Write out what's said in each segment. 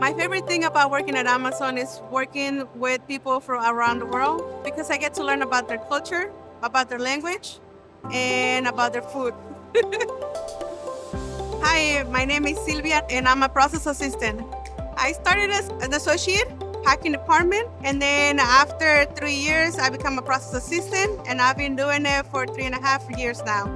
My favorite thing about working at Amazon is working with people from around the world because I get to learn about their culture, about their language, and about their food. Hi, my name is Sylvia and I'm a process assistant. I started as an associate packing department, and then after 3 years I become a process assistant, and I've been doing it for 3.5 years now.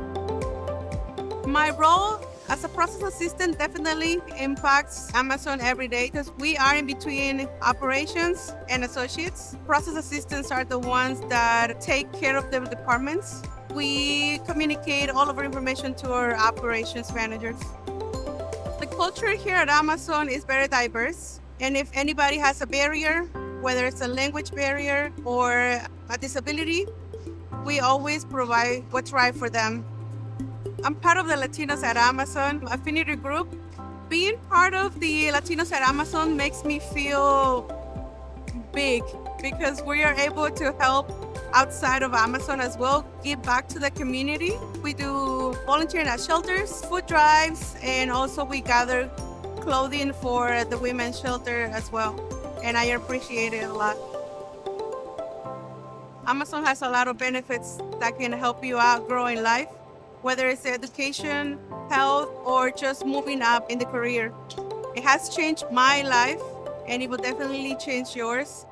My role as a process assistant definitely impacts Amazon every day because we are in between operations and associates. Process assistants are the ones that take care of the departments. We communicate all of our information to our operations managers. The culture here at Amazon is very diverse, and if anybody has a barrier, whether it's a language barrier or a disability, we always provide what's right for them. I'm part of the Latinos at Amazon affinity group. Being part of the Latinos at Amazon makes me feel big because we are able to help outside of Amazon as well, give back to the community. We do volunteering at shelters, food drives, and also we gather clothing for the women's shelter as well. And I appreciate it a lot. Amazon has a lot of benefits that can help you out grow in life, whether it's education, health, or just moving up in the career. It has changed my life and it will definitely change yours.